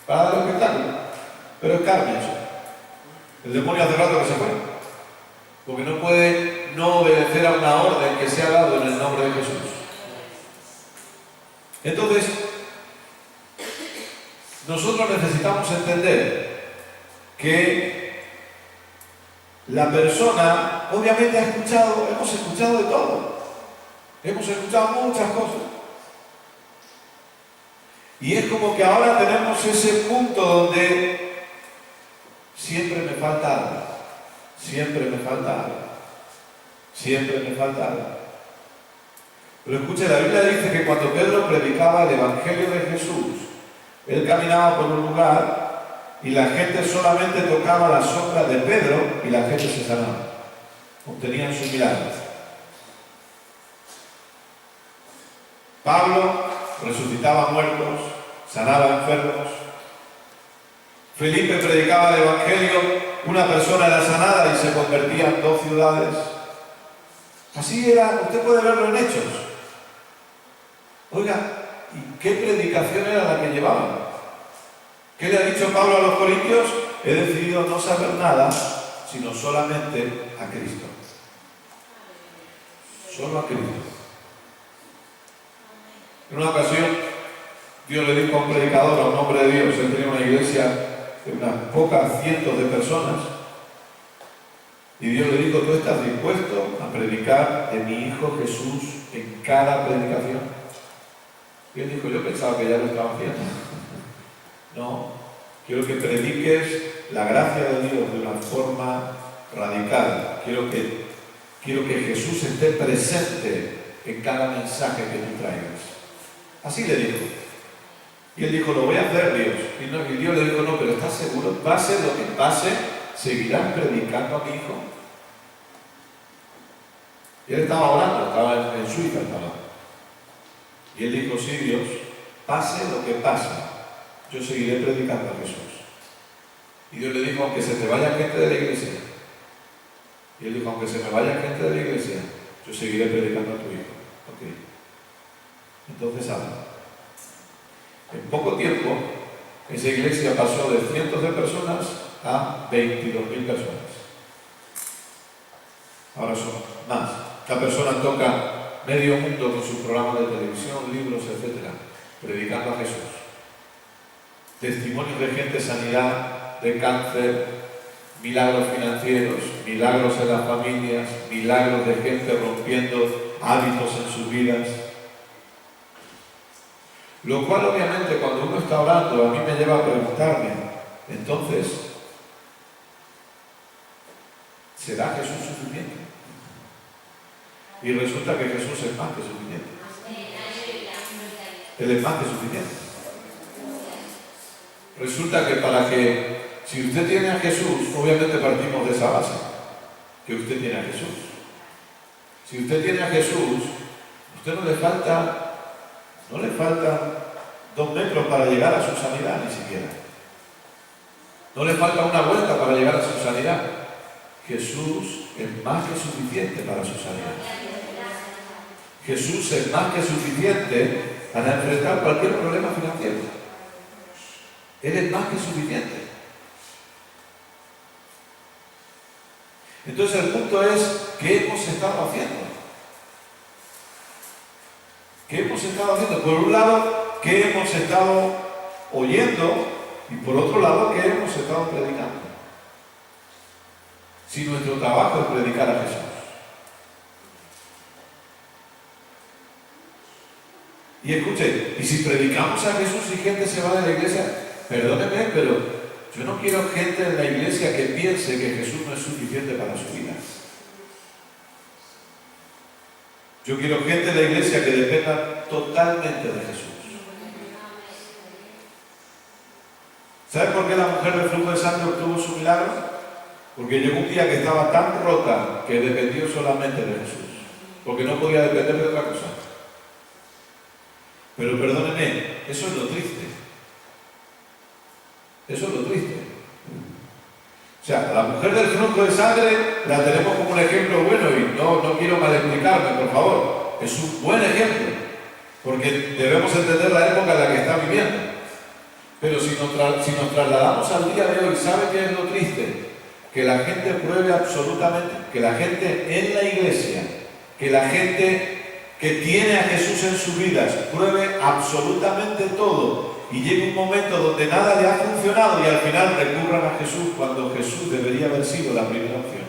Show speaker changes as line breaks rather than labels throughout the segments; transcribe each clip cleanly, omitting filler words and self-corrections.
para dar espectáculo. Pero es carne eso. El demonio hace rato que se fue. Porque no puede no obedecer a una orden que se ha dado en el nombre de Jesús. Entonces, nosotros necesitamos entender que la persona, obviamente hemos escuchado de todo. Hemos escuchado muchas cosas. Y es como que ahora tenemos ese punto donde siempre me falta algo, siempre me falta algo, siempre me falta algo. Pero escuche, la Biblia dice que cuando Pedro predicaba el Evangelio de Jesús, él caminaba por un lugar y la gente solamente tocaba la sombra de Pedro y la gente se sanaba, obtenían sus milagros. Pablo resucitaba muertos, sanaba enfermos. Felipe predicaba el Evangelio, una persona era sanada y se convertía en 2 ciudades. Así era, usted puede verlo en Hechos. Oiga, ¿y qué predicación era la que llevaban? ¿Qué le ha dicho Pablo a los corintios? He decidido no saber nada, sino solamente a Cristo. Solo a Cristo. En una ocasión, Dios le dijo a un predicador, a un hombre de Dios, él tenía una iglesia de unas pocas cientos de personas, y Dios le dijo, ¿tú estás dispuesto a predicar de mi Hijo Jesús en cada predicación? Y él dijo, yo pensaba que ya lo estaba haciendo. No, quiero que prediques la gracia de Dios de una forma radical. Quiero que Jesús esté presente en cada mensaje que tú traigas. Así le dijo. Y él dijo, lo voy a hacer, Dios. Y Dios le dijo, no, pero ¿estás seguro? Pase lo que pase, ¿seguirás predicando a mi hijo? Y él estaba orando, estaba en Suiza, y él dijo, sí, Dios, pase lo que pase, yo seguiré predicando a Jesús. Y Dios le dijo, aunque se te vaya gente de la iglesia. Y él dijo, aunque se me vaya gente de la iglesia, yo seguiré predicando a tu hijo. Ok. Entonces habla. En poco tiempo, esa iglesia pasó de cientos de personas a 22.000 personas. Ahora son más. Esta persona toca medio mundo con sus programas de televisión, libros, etc., predicando a Jesús. Testimonios de gente, sanidad, de cáncer, milagros financieros, milagros en las familias, milagros de gente rompiendo hábitos en sus vidas. Lo cual obviamente cuando uno está orando a mí me lleva a preguntarme, entonces, ¿será Jesús suficiente? Y resulta que Jesús es más que suficiente. Él es más que suficiente. Resulta que si usted tiene a Jesús, obviamente partimos de esa base, que usted tiene a Jesús. Si usted tiene a Jesús, usted no le faltan 2 metros para llegar a su sanidad, ni siquiera. No le falta una vuelta para llegar a su sanidad. Jesús es más que suficiente para su sanidad. Jesús es más que suficiente para enfrentar cualquier problema financiero. Él es más que suficiente. Entonces el punto es, ¿qué hemos estado haciendo? ¿Qué hemos estado haciendo? Por un lado, ¿qué hemos estado oyendo? Y por otro lado, ¿qué hemos estado predicando? Si nuestro trabajo es predicar a Jesús. Y escuche, y si predicamos a Jesús y gente se va de la iglesia, perdóneme, pero yo no quiero gente en la iglesia que piense que Jesús no es suficiente para su vida. Yo quiero gente en la iglesia que dependa totalmente de Jesús. ¿Sabe por qué la mujer del flujo de sangre obtuvo su milagro? Porque llegó un día que estaba tan rota que dependió solamente de Jesús. Porque no podía depender de otra cosa. Pero perdónenme, eso es lo triste. Eso es lo triste. O sea, la mujer del flujo de sangre la tenemos como un ejemplo bueno y no quiero mal explicarme, por favor. Es un buen ejemplo, porque debemos entender la época en la que está viviendo. Pero si nos trasladamos al día de hoy, ¿sabe qué es lo triste? Que la gente pruebe absolutamente, que la gente en la iglesia, que la gente que tiene a Jesús en sus vidas, pruebe absolutamente todo y llegue un momento donde nada le ha funcionado y al final recurran a Jesús cuando Jesús debería haber sido la primera opción.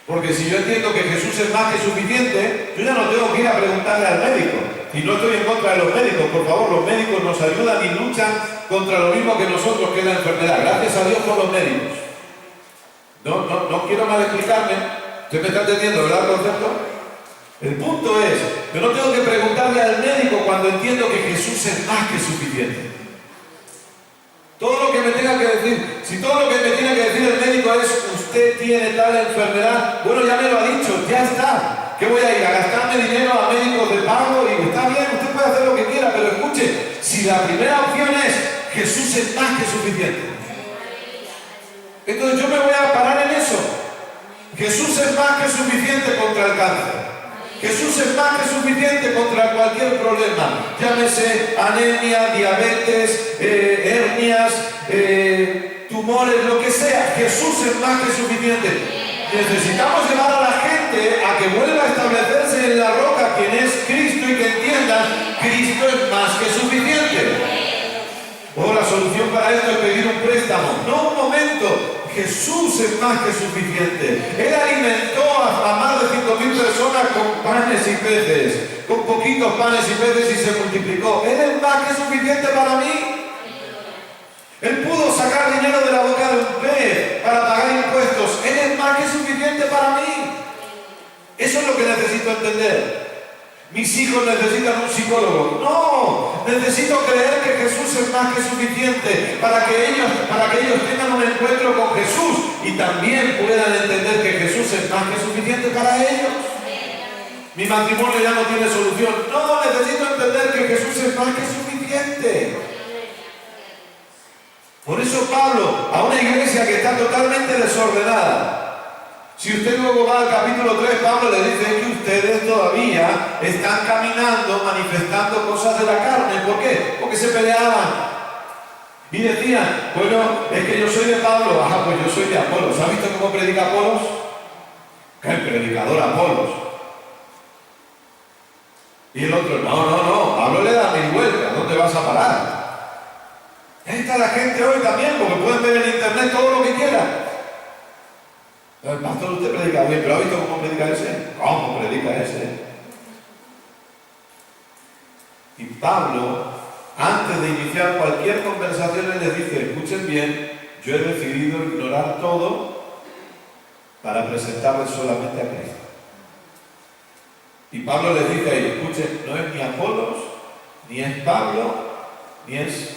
Porque si yo entiendo que Jesús es más que suficiente, yo ya no tengo que ir a preguntarle al médico. Y no estoy en contra de los médicos, por favor, los médicos nos ayudan y luchan contra lo mismo que nosotros, que es la enfermedad. Gracias a Dios por los médicos. No quiero mal explicarme. ¿Usted me está entendiendo, verdad, el concepto? El punto es, yo no tengo que preguntarle al médico cuando entiendo que Jesús es más que suficiente. Todo lo que me tenga que decir, si todo lo que me tiene que decir el médico es usted tiene tal enfermedad, bueno, ya me lo ha dicho, ya está. ¿Qué voy a ir a gastarme dinero a médicos de pago? Y está bien, usted puede hacer lo que quiera, pero escuche, si la primera opción es Jesús es más que suficiente, entonces yo me voy a parar en eso. Jesús es más que suficiente contra el cáncer. Jesús es más que suficiente contra cualquier problema, llámese anemia, diabetes, hernias, tumores, lo que sea. Jesús es más que suficiente. Necesitamos llevar a la gente a que vuelva a establecerse en la roca, quien es Cristo, y que entiendan, Cristo es más que suficiente. O la solución para esto es pedir un préstamo. No, un momento. Jesús es más que suficiente. Él alimentó a más de 5.000 personas con panes y peces, con poquitos panes y peces, y se multiplicó. Él es más que suficiente para mí. Él pudo sacar dinero de la boca de un pez para pagar impuestos. Él es más que suficiente para mí. Eso es lo que necesito entender. Mis hijos necesitan un psicólogo. No, necesito creer que Jesús es más que suficiente para que ellos tengan un encuentro con Jesús y también puedan entender que Jesús es más que suficiente para ellos. Mi matrimonio ya no tiene solución. No, necesito entender que Jesús es más que suficiente. Por eso Pablo, a una iglesia que está totalmente desordenada, si usted luego va al capítulo 3, Pablo le dice que ustedes todavía están caminando, manifestando cosas de la carne. ¿Por qué? Porque se peleaban. Y decían, bueno, es que yo soy de Pablo, pues yo soy de Apolos. ¿Has visto cómo predica Apolos? Que el predicador Apolos. Y el otro, no, Pablo le da 1000 vueltas, ¿dónde vas a parar? Ahí está la gente hoy también, porque pueden ver en internet todo lo que quieran. El pastor, usted predica bien, pero ¿ha visto cómo predica ese? ¿Cómo predica ese? Y Pablo, antes de iniciar cualquier conversación, él les dice, escuchen bien, yo he decidido ignorar todo para presentarles solamente a Cristo. Y Pablo les dice ahí, escuchen, no es ni Apolos, ni es Pablo, ni es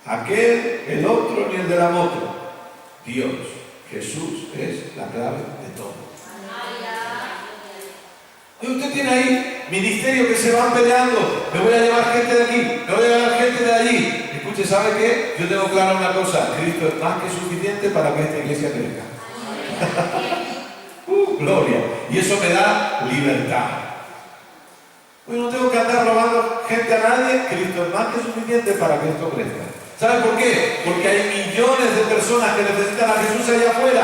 aquel, el otro, ni el de la moto. Dios. Jesús es la clave de todo. Y usted tiene ahí ministerio que se van peleando. Me voy a llevar gente de aquí, me voy a llevar gente de allí. Escuche, ¿sabe qué? Yo tengo claro una cosa. Cristo es más que suficiente para que esta iglesia crezca. Gloria. Y eso me da libertad. Pues no tengo que andar robando gente a nadie. Cristo es más que suficiente para que esto crezca. ¿Saben por qué? Porque hay millones de personas que necesitan a Jesús allá afuera.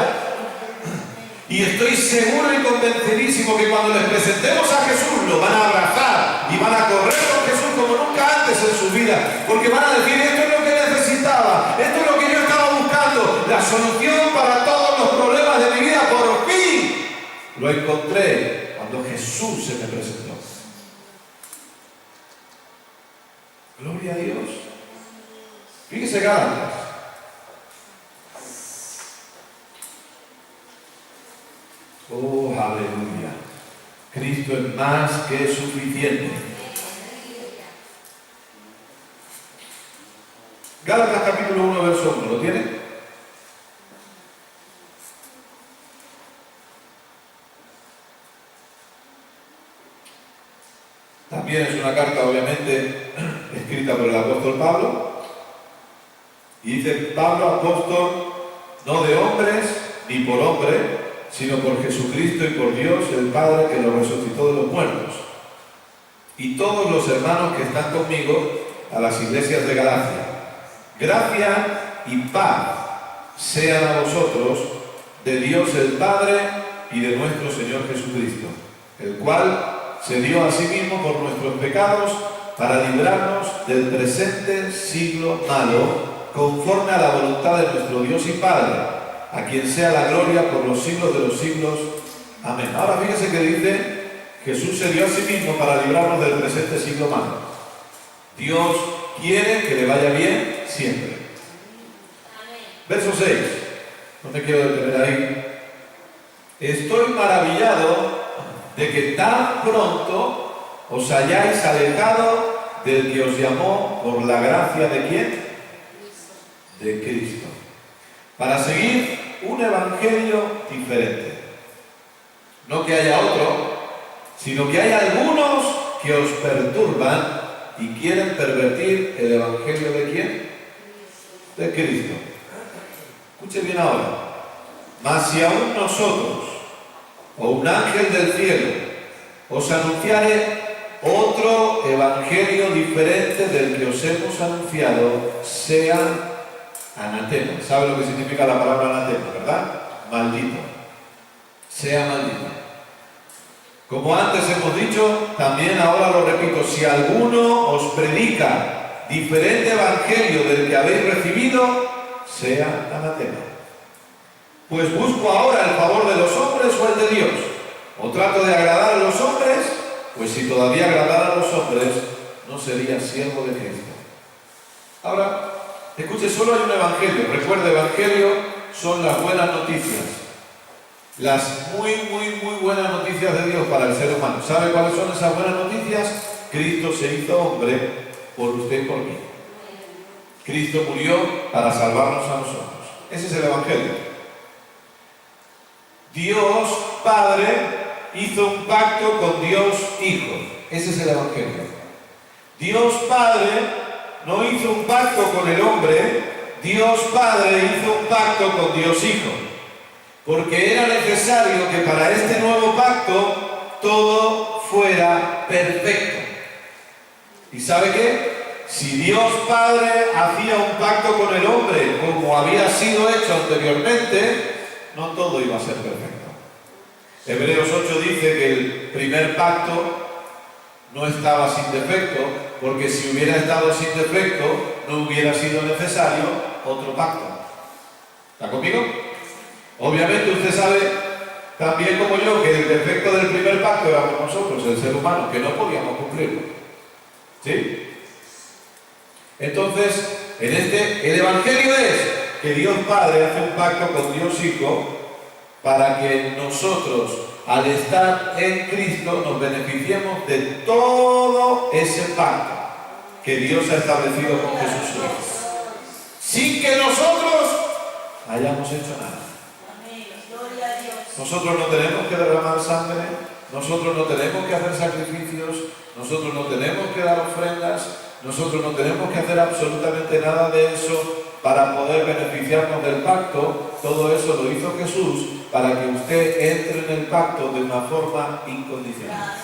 Y estoy seguro y convencidísimo que cuando les presentemos a Jesús lo van a abrazar y van a correr con Jesús como nunca antes en su vida. Porque van a decir, esto es lo que necesitaba, esto es lo que yo estaba buscando, la solución para todos los problemas de mi vida, por fin lo encontré cuando Jesús se me presentó. Gloria a Dios. Fíjese Gálatas. Oh, aleluya. Cristo es más que suficiente. Gálatas capítulo 1, verso 1. ¿Lo tiene? También es una carta, obviamente, escrita por el apóstol Pablo. Y dice, Pablo, apóstol, no de hombres ni por hombre, sino por Jesucristo y por Dios, el Padre, que lo resucitó de los muertos. Y todos los hermanos que están conmigo a las iglesias de Galacia: gracia y paz sean a vosotros de Dios el Padre y de nuestro Señor Jesucristo, el cual se dio a sí mismo por nuestros pecados para librarnos del presente siglo malo, conforme a la voluntad de nuestro Dios y Padre, a quien sea la gloria por los siglos de los siglos. Amén. Ahora fíjese que dice: Jesús se dio a sí mismo para librarnos del presente siglo malo. Dios quiere que le vaya bien siempre. Verso 6. No me quiero detener ahí. Estoy maravillado de que tan pronto os hayáis alejado del que os llamó por la gracia de ¿quién? De Cristo, para seguir un evangelio diferente. No que haya otro, sino que hay algunos que os perturban y quieren pervertir el evangelio de ¿quién? De Cristo. Escuche bien ahora. Mas si aún nosotros, o un ángel del cielo, os anunciare otro evangelio diferente del que os hemos anunciado, sea anatema. ¿Sabe lo que significa la palabra anatema, verdad? Maldito. Sea maldito. Como antes hemos dicho, también ahora lo repito: si alguno os predica diferente evangelio del que habéis recibido, sea anatema. Pues busco ahora el favor de los hombres o el de Dios, o trato de agradar a los hombres, pues si todavía agradara a los hombres, no sería siervo de Cristo. Ahora, escuche, solo hay un evangelio. Recuerde, evangelio son las buenas noticias, las muy buenas noticias de Dios para el ser humano. ¿Sabe cuáles son esas buenas noticias? Cristo se hizo hombre por usted y por mí. Cristo murió para salvarnos a nosotros. Ese es el evangelio. Dios Padre hizo un pacto con Dios Hijo. Ese es el evangelio. Dios Padre no hizo un pacto con el hombre. Dios Padre hizo un pacto con Dios Hijo, porque era necesario que para este nuevo pacto todo fuera perfecto. ¿Y sabe qué? Si Dios Padre hacía un pacto con el hombre como había sido hecho anteriormente, no todo iba a ser perfecto. Hebreos 8 dice que el primer pacto no estaba sin defecto, porque si hubiera estado sin defecto, no hubiera sido necesario otro pacto. ¿Está conmigo? Obviamente usted sabe también como yo que el defecto del primer pacto éramos nosotros, el ser humano, que no podíamos cumplirlo. ¿Sí? Entonces, el evangelio es que Dios Padre hace un pacto con Dios Hijo para que nosotros, al estar en Cristo, nos beneficiemos de todo ese pacto que Dios ha establecido con Jesús su Hijo, sin que nosotros hayamos hecho nada. Nosotros no tenemos que derramar sangre, nosotros no tenemos que hacer sacrificios, nosotros no tenemos que dar ofrendas, nosotros no tenemos que hacer absolutamente nada de eso para poder beneficiarnos del pacto. Todo eso lo hizo Jesús para que usted entre en el pacto de una forma incondicional.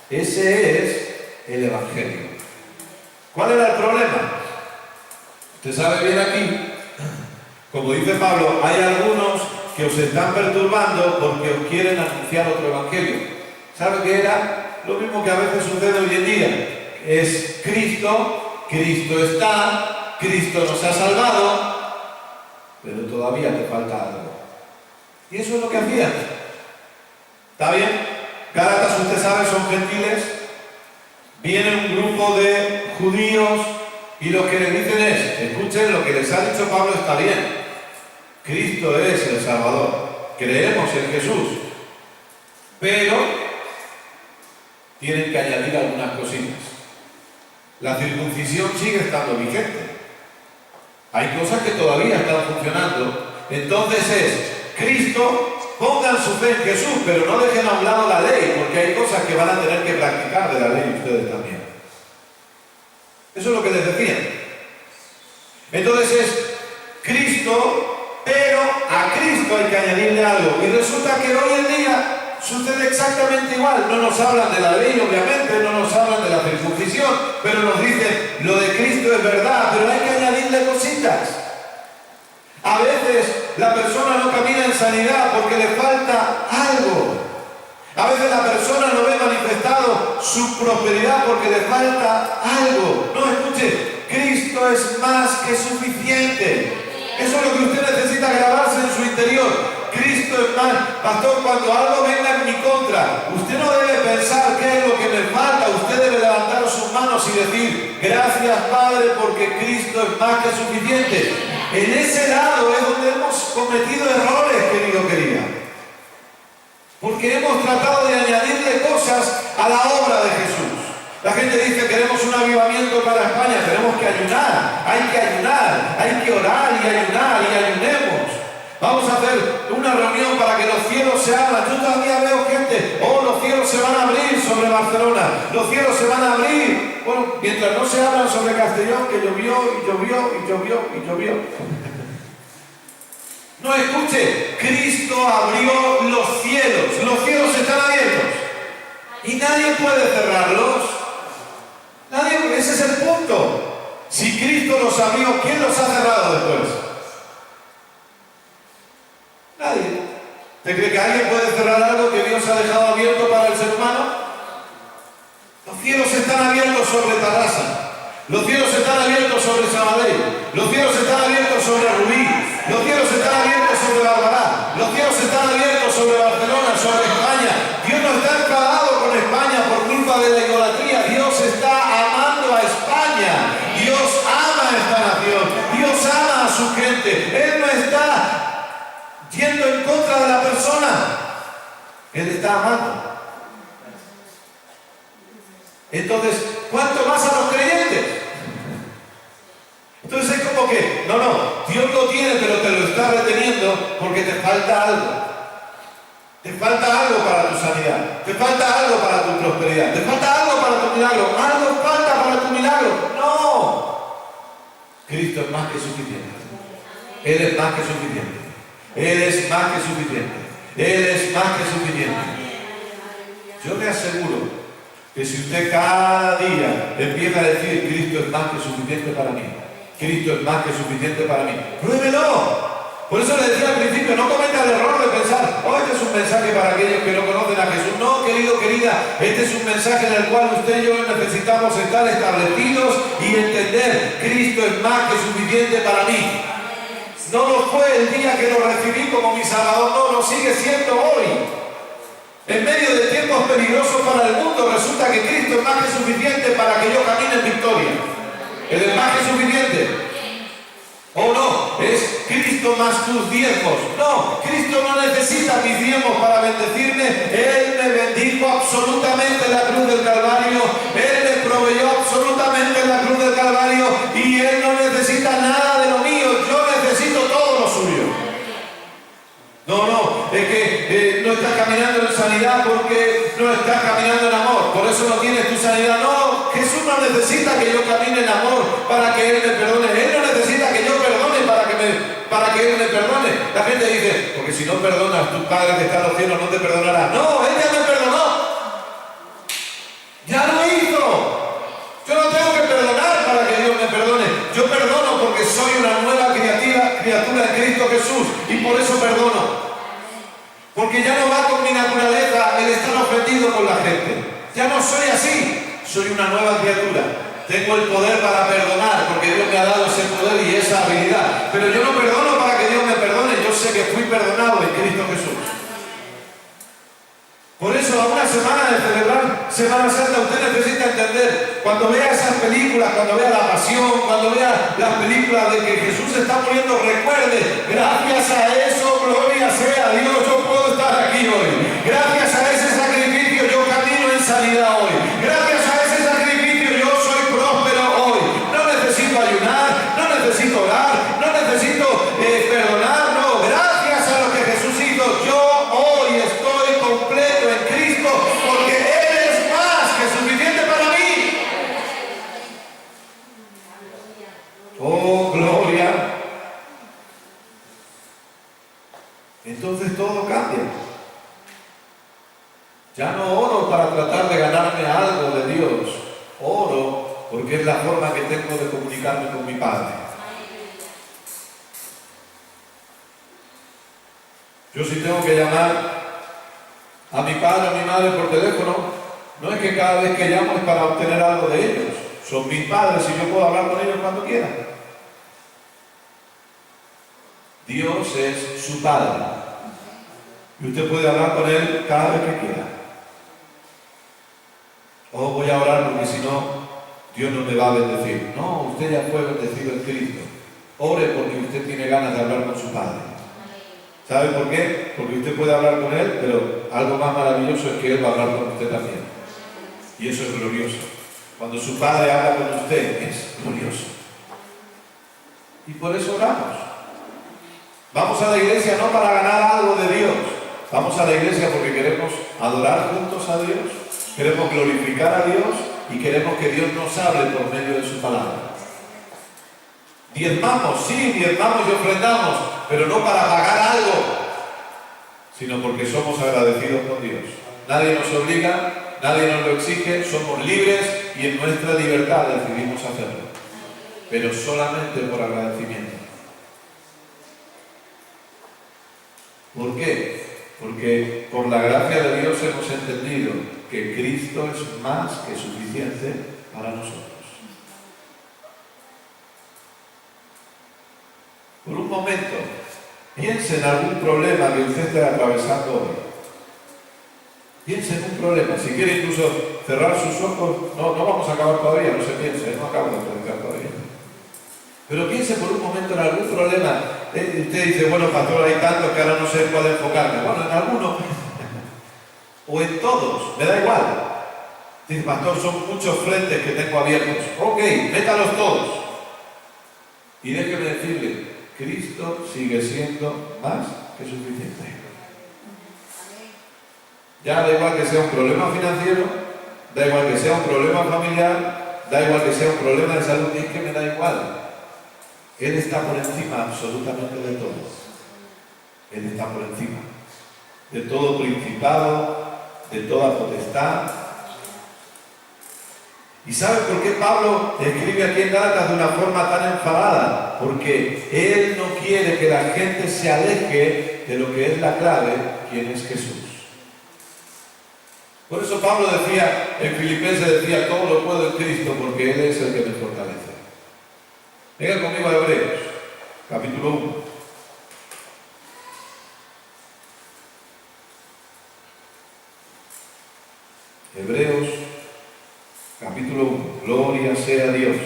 Ese es el evangelio. ¿Cuál era el problema? Usted sabe bien aquí, como dice Pablo, hay algunos que os están perturbando porque os quieren anunciar otro evangelio. ¿Sabe qué era? Lo mismo que a veces sucede hoy en día. Es Cristo, Cristo está, Cristo nos ha salvado, pero todavía te falta algo. Y eso es lo que hacían. ¿Está bien? Gálatas, usted sabe, son gentiles. Viene un grupo de judíos y lo que le dicen es: escuchen, lo que les ha dicho Pablo está bien. Cristo es el Salvador. Creemos en Jesús. Pero tienen que añadir algunas cositas. La circuncisión sigue estando vigente. Hay cosas que todavía están funcionando. Entonces es Cristo, pongan su fe en Jesús, pero no dejen a un lado la ley, porque hay cosas que van a tener que practicar de la ley ustedes también. Eso es lo que les decían. Entonces es Cristo, pero a Cristo hay que añadirle algo. Y resulta que hoy en día sucede exactamente igual. No nos hablan de la ley, obviamente, no nos hablan de la circuncisión, pero nos dicen, lo de Cristo es verdad, pero hay que añadirle cositas. A veces la persona no camina en sanidad porque le falta algo. A veces la persona no ve manifestado su prosperidad porque le falta algo. No, escuche, Cristo es más que suficiente. Eso es lo que usted necesita grabarse en su interior. Cristo es más. Pastor, cuando algo venga en mi contra, usted no debe pensar qué es lo que me falta. Usted debe levantar sus manos y decir, gracias Padre, porque Cristo es más que suficiente. En ese lado es donde hemos cometido errores, querida. Porque hemos tratado de añadirle cosas a la obra de Jesús. La gente dice, queremos un avivamiento para España, tenemos que ayunar, hay que orar y ayunar y ayunemos. Vamos a hacer una reunión para que los cielos se abran. Yo todavía veo gente, los cielos se van a abrir sobre Barcelona, los cielos se van a abrir. Bueno, mientras no se abran sobre Castellón, que llovió. No, escuche, Cristo abrió los cielos están abiertos y nadie puede cerrarlos. Nadie, ese es el punto. Si Cristo los abrió, ¿quién los ha cerrado después? Nadie. ¿Te cree que alguien puede cerrar algo que Dios ha dejado abierto para el ser humano? Los cielos están abiertos sobre Tarrasa. Los cielos están abiertos sobre Sabadell. Los cielos están abiertos sobre Rubí. Los cielos están abiertos sobre Barbará. Los cielos están abiertos sobre Barcelona, sobre España. Dios no está enfadado con España por culpa de la idolatría. Dios está amando a España. Dios ama a esta nación. Dios ama a su gente. Él no está yendo en contra de la persona. Él está amando. Entonces, ¿cuánto más a los creyentes? Entonces es como que, Dios lo tiene, pero te lo está reteniendo porque te falta algo. Te falta algo para tu sanidad, te falta algo para tu prosperidad, te falta algo para tu milagro, algo falta para tu milagro. No. Cristo es más que suficiente. Él es más que suficiente. Él es más que suficiente. Él es más que suficiente. Yo le aseguro que si usted cada día empieza a decir, Cristo es más que suficiente para mí, Cristo es más que suficiente para mí, pruébelo. Por eso le decía al principio, no cometa el error de pensar, este es un mensaje para aquellos que no conocen a Jesús. No, querida, este es un mensaje en el cual usted y yo necesitamos estar establecidos y entender, Cristo es más que suficiente para mí. No lo fue el día que lo recibí como mi Salvador, no, lo sigue siendo hoy. En medio de tiempos peligrosos para el mundo, resulta que Cristo es más que suficiente para que yo camine en victoria. Él es más que suficiente. ¿O no? Es Cristo más tus diezmos. No, Cristo no necesita mis diezmos para bendecirme. Él me bendijo absolutamente en la cruz del Calvario. Él me proveyó absolutamente en la cruz del Calvario. Y Él no necesita nada de lo mío. Yo necesito todo lo suyo. No, es que no estás caminando en sanidad porque no estás caminando en amor. Por eso no tienes tu sanidad. No, Jesús no necesita que yo camine en amor para que Él me perdone. Él no necesita que yo perdone para que Él me perdone. La gente dice, porque si no perdonas, tu Padre que está en los cielos no te perdonará. No, Él ya me perdonó. Ya lo hizo. Yo no tengo que perdonar para que Dios me perdone. Yo perdono porque soy una nueva criatura en Cristo Jesús y por eso perdono. Porque ya no va con mi naturaleza el estar ofendido con la gente. Ya no soy así. Soy una nueva criatura. Tengo el poder para perdonar porque Dios me ha dado ese poder y esa habilidad. Pero yo no perdono para que Dios me perdone. Yo sé que fui perdonado en Cristo Jesús. Por eso, a una semana de celebrar Semana Santa, usted necesita entender, cuando vea esas películas, cuando vea La Pasión, cuando vea las películas de que Jesús se está muriendo, recuerde, gracias a eso, gloria sea a Dios, yo puedo estar aquí hoy. Gracias a ese sacrificio, yo camino en sanidad hoy. Gracias a ese sacrificio, yo soy próspero hoy. No necesito ayunar, no necesito orar, no necesito perdonar, no. Gracias a lo que Jesús hizo, yo hoy estoy completo en Cristo, porque Él es más que suficiente para mí. Oh, gloria. Entonces todo cambia. forma que tengo de comunicarme con mi Padre. Yo si tengo que llamar a mi padre o a mi madre por teléfono, no es que cada vez que llamo es para obtener algo de ellos. Son mis padres y yo puedo hablar con ellos cuando quiera. Dios es su Padre. Y usted puede hablar con Él cada vez que quiera. O voy a orar porque si no, Dios no me va a bendecir. No, usted ya fue bendecido en Cristo. Ore porque usted tiene ganas de hablar con su Padre. ¿Sabe por qué? Porque usted puede hablar con Él, pero algo más maravilloso es que Él va a hablar con usted también. Y eso es glorioso. Cuando su Padre habla con usted, es glorioso. Y por eso oramos. Vamos a la iglesia no para ganar algo de Dios. Vamos a la iglesia porque queremos adorar juntos a Dios, queremos glorificar a Dios y queremos que Dios nos hable por medio de su palabra. Diezmamos, sí, diezmamos y ofrendamos, pero no para pagar algo, sino porque somos agradecidos con Dios. Nadie nos obliga, nadie nos lo exige, somos libres y en nuestra libertad decidimos hacerlo, pero solamente por agradecimiento. ¿Por qué? Porque por la gracia de Dios hemos entendido que Cristo es más que suficiente para nosotros. Por un momento, piense en algún problema que usted esté atravesando hoy. Piense en un problema. Si quiere incluso cerrar sus ojos, no vamos a acabar todavía, no se piense, no acabo de predicar todavía. Pero piense por un momento en algún problema. Usted dice, bueno, pastor, hay tantos que ahora no sé cuál enfocarme. Bueno, en algunos o en todos, me da igual. Dice, pastor, son muchos frentes que tengo abiertos. Ok, métalos todos. Y déjeme decirle, Cristo sigue siendo más que suficiente. Ya da igual que sea un problema financiero, da igual que sea un problema familiar, da igual que sea un problema de salud, es que me da igual. Él está por encima absolutamente de todo. Él está por encima de todo principado, de toda potestad. ¿Y sabe por qué Pablo escribe aquí en Gálatas de una forma tan enfadada? Porque él no quiere que la gente se aleje de lo que es la clave, quien es Jesús. Por eso Pablo decía, en Filipenses decía, todo lo puedo en Cristo, porque Él es el que me fortalece. Venga conmigo a Hebreos, capítulo 1. Hebreos, capítulo 1. Gloria sea a Dios.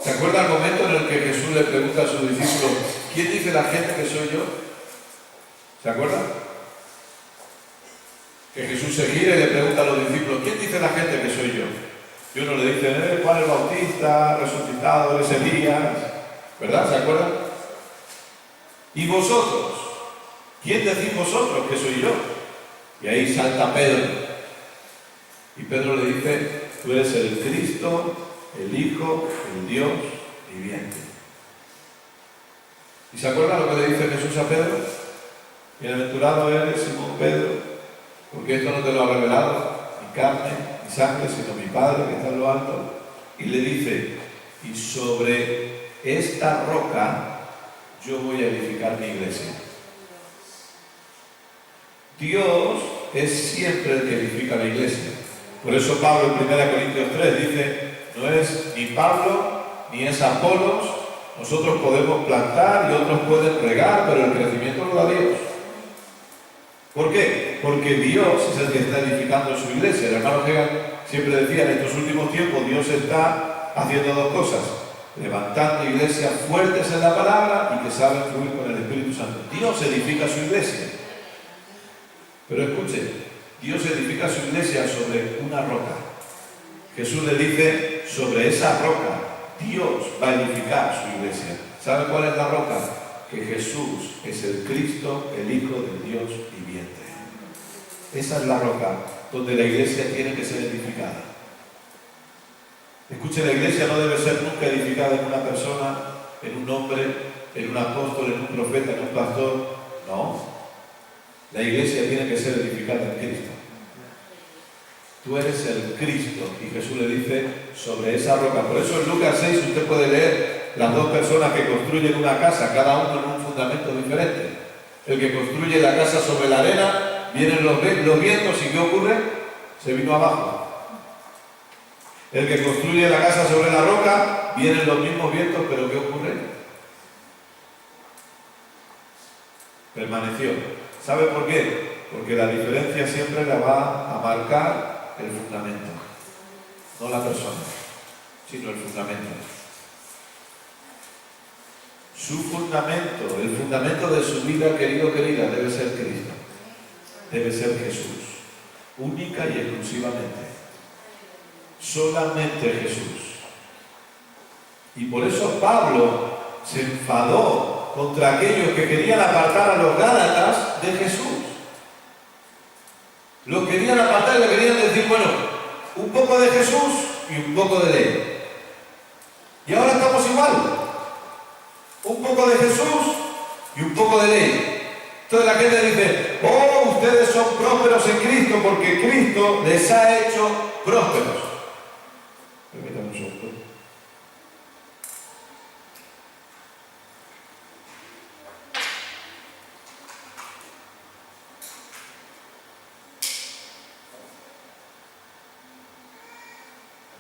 ¿Se acuerda el momento en el que Jesús le pregunta a sus discípulos, ¿quién dice la gente que soy yo? ¿Se acuerda? Que Jesús se gira y le pregunta a los discípulos, ¿quién dice la gente que soy yo? Y uno le dice, Juan el Bautista, resucitado, eres Elías, ¿verdad? ¿Se acuerdan? ¿Y vosotros? ¿Quién decís vosotros que soy yo? Y ahí salta Pedro. Y Pedro le dice, tú eres el Cristo, el Hijo, el Dios viviente. ¿Y se acuerdan lo que le dice Jesús a Pedro? Bienaventurado eres, Simón Pedro, porque esto no te lo ha revelado ni carne ni sangre, sino mi Padre que está en lo alto. Y le dice, y sobre esta roca yo voy a edificar mi iglesia. Dios es siempre el que edifica la iglesia. Por eso Pablo en 1 Corintios 3 dice, no es ni Pablo ni es Apolos, nosotros podemos plantar y otros pueden regar, pero el crecimiento lo da Dios. ¿Por qué? Porque Dios es el que está edificando su iglesia. El hermano Hegan siempre decía, en estos últimos tiempos Dios está haciendo dos cosas, levantando iglesias fuertes en la palabra y que saben fluir con el Espíritu Santo. Dios edifica su iglesia. Pero escuche, Dios edifica su iglesia sobre una roca. Jesús le dice, sobre esa roca Dios va a edificar su iglesia. ¿Sabe cuál es la roca? Que Jesús es el Cristo, el Hijo del Dios viviente. Esa es la roca donde la iglesia tiene que ser edificada. Escuche, la iglesia no debe ser nunca edificada en una persona, en un hombre, en un apóstol, en un profeta, en un pastor. No. La iglesia tiene que ser edificada en Cristo. tú eres el Cristo. Y Jesús le dice, sobre esa roca. Por eso en Lucas 6 usted puede leer las dos personas que construyen una casa, cada uno en un fundamento diferente. El que construye la casa sobre la arena, vienen los vientos y ¿qué ocurre? Se vino abajo. El que construye la casa sobre la roca, vienen los mismos vientos, pero ¿qué ocurre? Permaneció. ¿Sabe por qué? Porque la diferencia siempre la va a marcar el fundamento. No la persona, sino el fundamento. Su fundamento, el fundamento de su vida, querido, querida, debe ser Cristo. Debe ser Jesús. Única y exclusivamente. Solamente Jesús. Y por eso Pablo se enfadó contra aquellos que querían apartar a los Gálatas de Jesús. Los querían apartar y le querían decir, bueno, un poco de Jesús y un poco de ley. Y ahora estamos igual. Un poco de Jesús y un poco de ley. Entonces la gente dice, oh, ustedes son prósperos en Cristo porque Cristo les ha hecho prósperos. Permítame un segundo.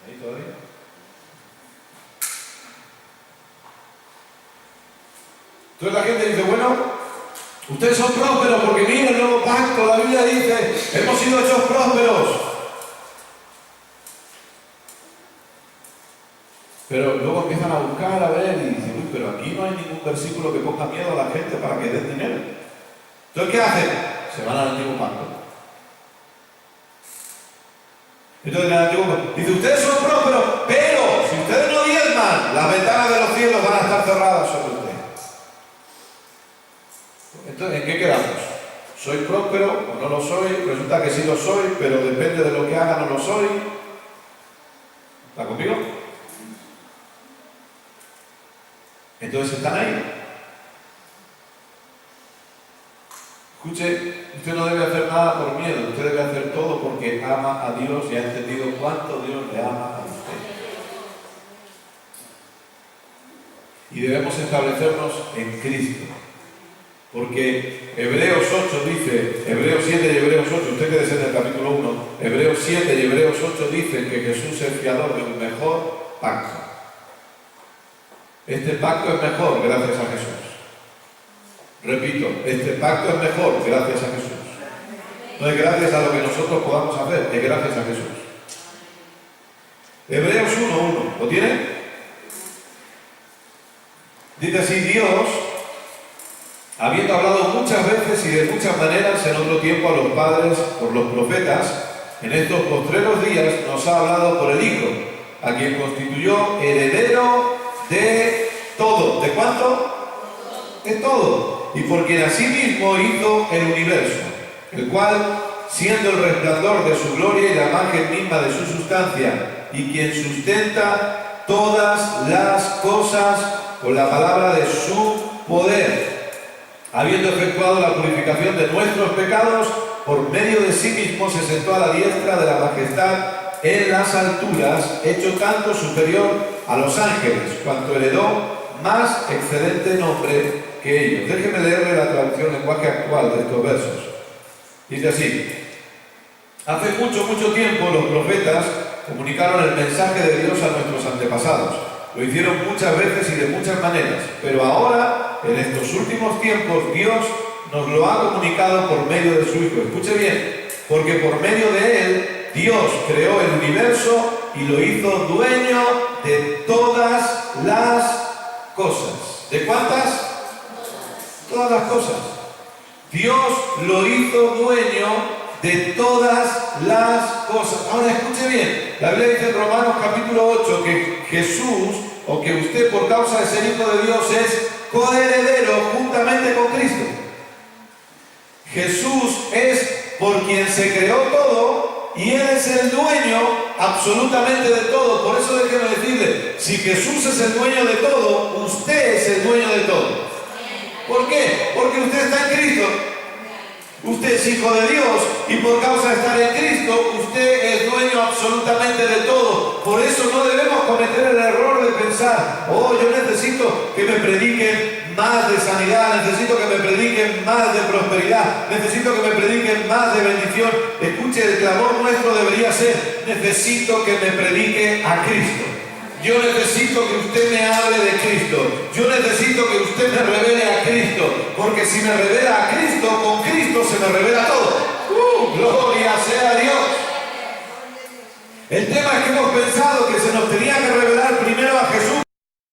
¿Ahí todavía? Entonces la gente dice, bueno, ustedes son prósperos porque miren el nuevo pacto, la Biblia dice, hemos sido hechos prósperos. Pero luego empiezan a buscar, a ver, y dicen, uy, pero aquí no hay ningún versículo que ponga miedo a la gente para que den dinero. Entonces, ¿qué hacen? Se van al antiguo pacto. Entonces, en el antiguo pacto, dice, ustedes son prósperos, pero si ustedes no diezman, las ventanas de los cielos van a estar cerradas sobre ustedes. Entonces, ¿en qué quedamos? ¿Soy próspero o no lo soy? Resulta que sí lo soy, pero depende de lo que haga, no lo soy. ¿Está conmigo? Entonces están ahí. Escuche, usted no debe hacer nada por miedo, usted debe hacer todo porque ama a Dios y ha entendido cuánto Dios le ama a usted. Y debemos establecernos en Cristo. Porque Hebreos 8 dice, Hebreos 7 y Hebreos 8, usted quede en el capítulo 1, Hebreos 7 y Hebreos 8 dicen que Jesús es fiador de un mejor pacto. Este pacto es mejor gracias a Jesús. Repito, este pacto es mejor gracias a Jesús. No es gracias a lo que nosotros podamos hacer, es gracias a Jesús. Hebreos 1:1, ¿lo tiene? Dice así, Dios, habiendo hablado muchas veces y de muchas maneras en otro tiempo a los padres por los profetas, en estos postreros días nos ha hablado por el Hijo, a quien constituyó heredero de todo. ¿De cuánto? De todo. Y por quien asimismo hizo el universo, el cual, siendo el resplandor de su gloria y la imagen misma de su sustancia, y quien sustenta todas las cosas con la palabra de su poder, habiendo efectuado la purificación de nuestros pecados, por medio de sí mismo se sentó a la diestra de la majestad en las alturas, hecho tanto superior a los ángeles, cuanto heredó más excelente nombre que ellos. Déjenme leerle la traducción lenguaje actual de estos versos. Dice así, hace mucho tiempo los profetas comunicaron el mensaje de Dios a nuestros antepasados. Lo hicieron muchas veces y de muchas maneras, pero ahora, en estos últimos tiempos, Dios nos lo ha comunicado por medio de su Hijo. Escuche bien, porque por medio de Él, Dios creó el universo y lo hizo dueño de todas las cosas. ¿De cuántas? Todas las cosas. Dios lo hizo dueño de todas las cosas. Ahora escuche bien, la Biblia dice en Romanos capítulo 8 que Jesús, o que usted por causa de ser hijo de Dios es coheredero juntamente con Cristo. Jesús es por quien se creó todo y Él es el dueño absolutamente de todo. Por eso déjeme decirle, si Jesús es el dueño de todo, usted es el dueño de todo. ¿Por qué? Porque usted está en Cristo. Usted es hijo de Dios y por causa de estar en Cristo, usted es dueño absolutamente de todo. Por eso no debemos cometer el error de pensar, oh, yo necesito que me prediquen más de sanidad, necesito que me prediquen más de prosperidad, necesito que me prediquen más de bendición. Escuche, el clamor nuestro debería ser, necesito que me predique a Cristo. Yo necesito que usted me hable de Cristo. Yo necesito que usted me revele a Cristo. Porque si me revela a Cristo, con Cristo se me revela todo. ¡Gloria sea a Dios! El tema es que hemos pensado que se nos tenía que revelar primero a Jesús